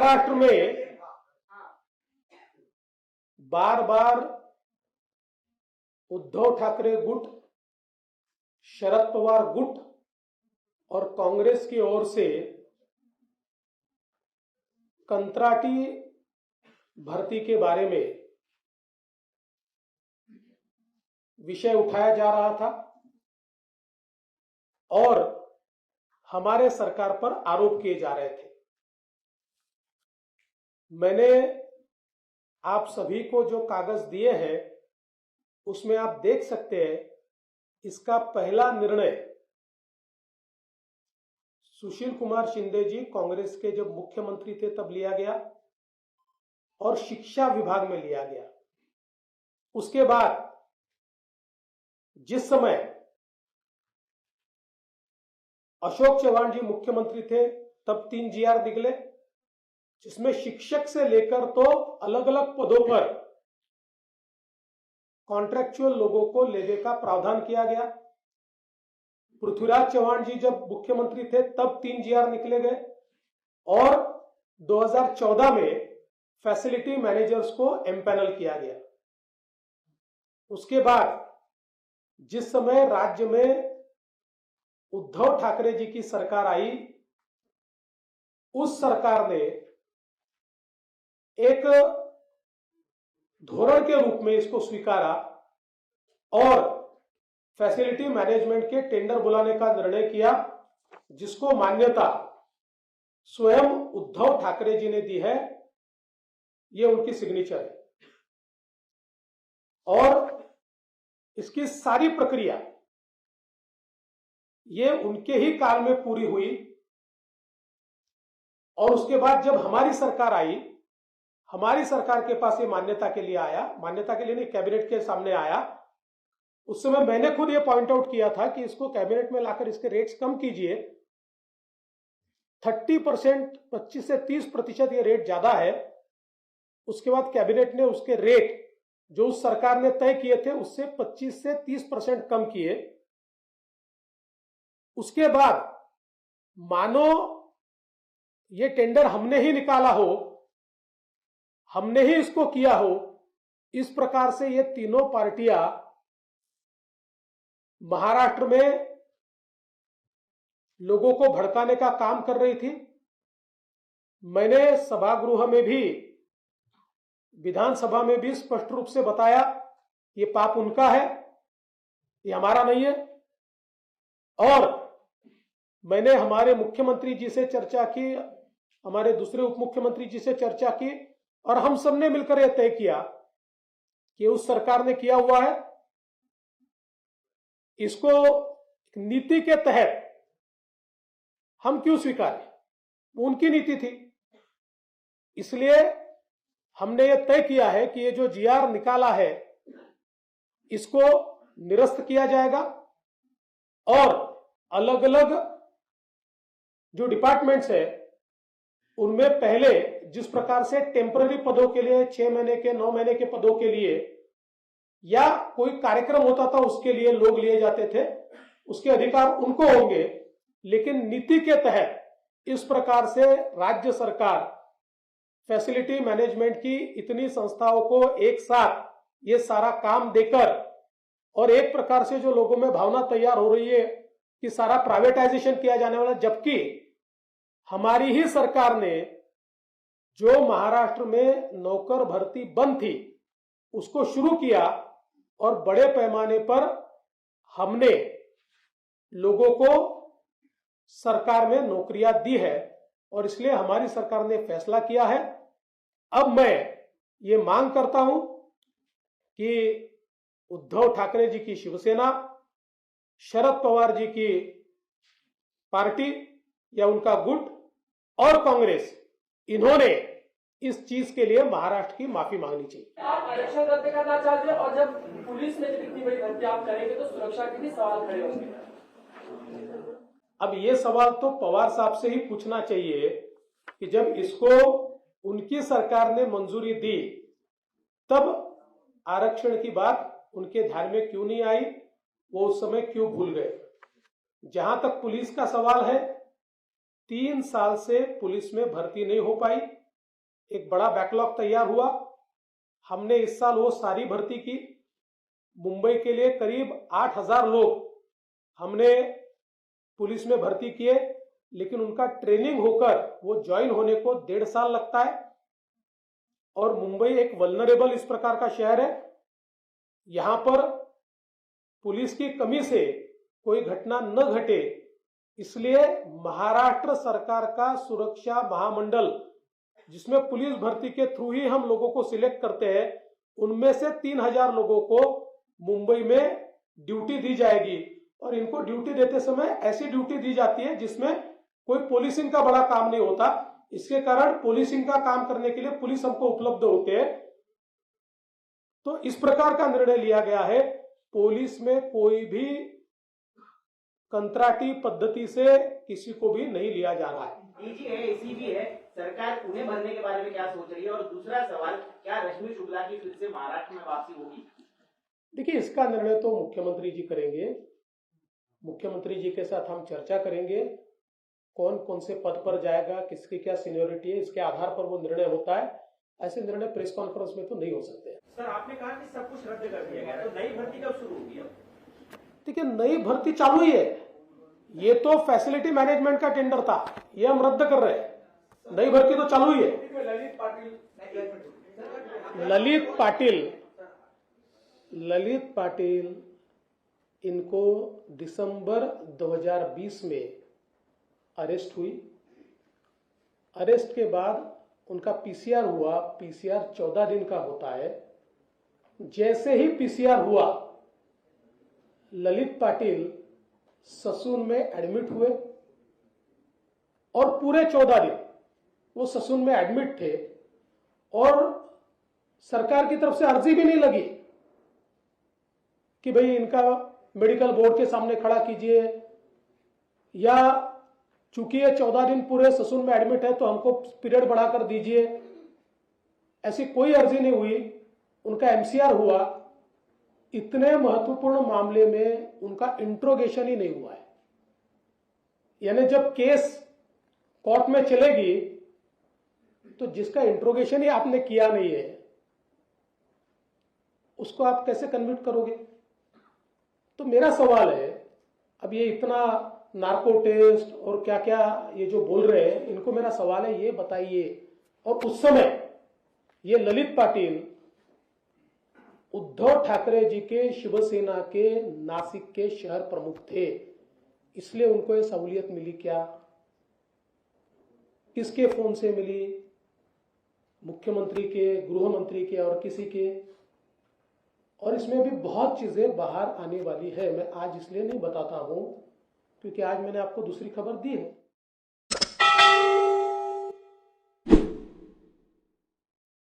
महाराष्ट्र में बार बार उद्धव ठाकरे गुट, शरद पवार गुट और कांग्रेस की ओर से कंत्राटी भर्ती के बारे में विषय उठाया जा रहा था और हमारे सरकार पर आरोप किए जा रहे थे। मैंने आप सभी को जो कागज दिए हैं उसमें आप देख सकते हैं, इसका पहला निर्णय सुशील कुमार शिंदे जी कांग्रेस के जब मुख्यमंत्री थे तब लिया गया और शिक्षा विभाग में लिया गया। उसके बाद जिस समय अशोक चव्हाण जी मुख्यमंत्री थे तब 3 GR निकले, जिसमें शिक्षक से लेकर तो अलग अलग पदों पर कॉन्ट्रैक्चुअल लोगों को लेने का प्रावधान किया गया। पृथ्वीराज चव्हाण जी जब मुख्यमंत्री थे तब 3 GR निकले गए और 2014 में फैसिलिटी मैनेजर्स को एम्पैनल किया गया। उसके बाद जिस समय राज्य में उद्धव ठाकरे जी की सरकार आई, उस सरकार ने एक धोरण के रूप में इसको स्वीकारा और फैसिलिटी मैनेजमेंट के टेंडर बुलाने का निर्णय किया, जिसको मान्यता स्वयं उद्धव ठाकरे जी ने दी है। ये उनकी सिग्नेचर है और इसकी सारी प्रक्रिया ये उनके ही काल में पूरी हुई। और उसके बाद जब हमारी सरकार आई, हमारी सरकार के पास ये मान्यता के लिए आया, मान्यता के लिए नहीं, कैबिनेट के सामने आया। उस समय मैंने खुद ये पॉइंट आउट किया था कि इसको कैबिनेट में लाकर इसके रेट्स कम कीजिए। 30%, 25 से 30% ये रेट ज्यादा है। उसके बाद कैबिनेट ने उसके रेट जो उस सरकार ने तय किए थे उससे 25 से 30% कम किए। उसके बाद मानो ये टेंडर हमने ही निकाला हो, हमने ही इसको किया हो, इस प्रकार से ये तीनों पार्टियां महाराष्ट्र में लोगों को भड़काने का काम कर रही थी। मैंने सभागृह में भी, विधानसभा में भी स्पष्ट रूप से बताया, ये पाप उनका है, ये हमारा नहीं है। और मैंने हमारे मुख्यमंत्री जी से चर्चा की, हमारे दूसरे उप मुख्यमंत्री जी से चर्चा की और हम सबने मिलकर यह तय किया कि उस सरकार ने किया हुआ है, इसको नीति के तहत हम क्यों स्वीकारें, उनकी नीति थी। इसलिए हमने ये तय किया है कि ये जो GR निकाला है इसको निरस्त किया जाएगा और अलग अलग जो डिपार्टमेंट्स है उनमें पहले जिस प्रकार से टेम्पररी पदों के लिए 6 महीने के, 9 महीने के पदों के लिए या कोई कार्यक्रम होता था उसके लिए लोग लिए जाते थे, उसके अधिकार उनको होंगे। लेकिन नीति के तहत इस प्रकार से राज्य सरकार फैसिलिटी मैनेजमेंट की इतनी संस्थाओं को एक साथ ये सारा काम देकर और एक प्रकार से जो लोगों में भावना तैयार हो रही है कि सारा प्राइवेटाइजेशन किया जाने वाला, जबकि हमारी ही सरकार ने जो महाराष्ट्र में नौकर भर्ती बंद थी उसको शुरू किया और बड़े पैमाने पर हमने लोगों को सरकार में नौकरियां दी है और इसलिए हमारी सरकार ने फैसला किया है। अब मैं ये मांग करता हूं कि उद्धव ठाकरे जी की शिवसेना, शरद पवार जी की पार्टी या उनका गुट और कांग्रेस, इन्होंने इस चीज के लिए महाराष्ट्र की माफी मांगनी चाहिए। आप आरक्षण रद्द करना चाहते हैं और जब पुलिस में इतनी बड़ी भर्ती आप करेंगे तो सुरक्षा के भी सवाल खड़े होंगे। अब ये सवाल तो पवार साहब से ही पूछना चाहिए कि जब इसको उनकी सरकार ने मंजूरी दी तब आरक्षण की बात उनके ध्यान में क्यों नहीं आई, वो उस समय क्यों भूल गए। जहां तक पुलिस का सवाल है, 3 साल से पुलिस में भर्ती नहीं हो पाई। एक बड़ा बैकलॉग तैयार हुआ। हमने इस साल वो सारी भर्ती की। मुंबई के लिए करीब 8,000 लोग हमने पुलिस में भर्ती किए, लेकिन उनका ट्रेनिंग होकर वो ज्वाइन होने को 1.5 साल लगता है। और मुंबई एक वल्नरेबल इस प्रकार का शहर है, यहां पर पुलिस की कमी से कोई घटना न घटे, इसलिए महाराष्ट्र सरकार का सुरक्षा महामंडल, जिसमें पुलिस भर्ती के थ्रू ही हम लोगों को सिलेक्ट करते हैं, उनमें से 3,000 लोगों को मुंबई में ड्यूटी दी जाएगी। और इनको ड्यूटी देते समय ऐसी ड्यूटी दी जाती है जिसमें कोई पुलिसिंग का बड़ा काम नहीं होता। इसके कारण पुलिसिंग का काम करने के लिए पुलिस हमको उपलब्ध होते हैं। तो इस प्रकार का निर्णय लिया गया है। पुलिस में कोई भी कंत्राटी पद्धति से किसी को भी नहीं लिया जा रहा है। डीजी है, एसीबी है, सरकार उन्हें भरने के बारे में क्या सोच रही है? और दूसरा सवाल, क्या रश्मि शुक्ला की फिर से महाराष्ट्र में वापसी होगी? देखिए, इसका निर्णय तो मुख्यमंत्री जी करेंगे। मुख्यमंत्री जी के साथ हम चर्चा करेंगे, कौन कौन से पद पर जाएगा, किसकी क्या सीनियोरिटी है, इसके आधार पर वो निर्णय होता है। ऐसे निर्णय प्रेस कॉन्फ्रेंस में तो नहीं हो सकते। सर, आपने कहा कि सब कुछ रद्द कर दिया गया, तो नई भर्ती कब शुरू होगी? देखिए, नई भर्ती चालू ही है। ये तो फैसिलिटी मैनेजमेंट का टेंडर था, ये हम रद्द कर रहे हैं। नई भर्ती तो चालू ही है। ललित पाटिल इनको दिसंबर 2020 में अरेस्ट हुई। अरेस्ट के बाद उनका पीसीआर हुआ। पीसीआर 14 दिन का होता है। जैसे ही पीसीआर हुआ, ललित पाटिल ससून में एडमिट हुए और पूरे 14 दिन वो ससून में एडमिट थे। और सरकार की तरफ से अर्जी भी नहीं लगी कि भाई इनका मेडिकल बोर्ड के सामने खड़ा कीजिए, या चूंकि ये 14 दिन पूरे ससून में एडमिट है तो हमको पीरियड बढ़ाकर दीजिए। ऐसी कोई अर्जी नहीं हुई। उनका एमसीआर हुआ। इतने महत्वपूर्ण मामले में उनका इंट्रोगेशन ही नहीं हुआ है। यानी जब केस कोर्ट में चलेगी तो जिसका इंट्रोगेशन ही आपने किया नहीं है, उसको आप कैसे कन्विक्ट करोगे? तो मेरा सवाल है, अब ये इतना नार्को टेस्ट और क्या क्या ये जो बोल रहे हैं, इनको मेरा सवाल है, ये बताइए। और उस समय ये ललित पाटिल उद्धव ठाकरे जी के शिवसेना के नासिक के शहर प्रमुख थे, इसलिए उनको ये सहूलियत मिली क्या? किसके फोन से मिली? मुख्यमंत्री के, गृह मंत्री के और किसी के? और इसमें भी बहुत चीजें बाहर आने वाली है। मैं आज इसलिए नहीं बताता हूं क्योंकि आज मैंने आपको दूसरी खबर दी है।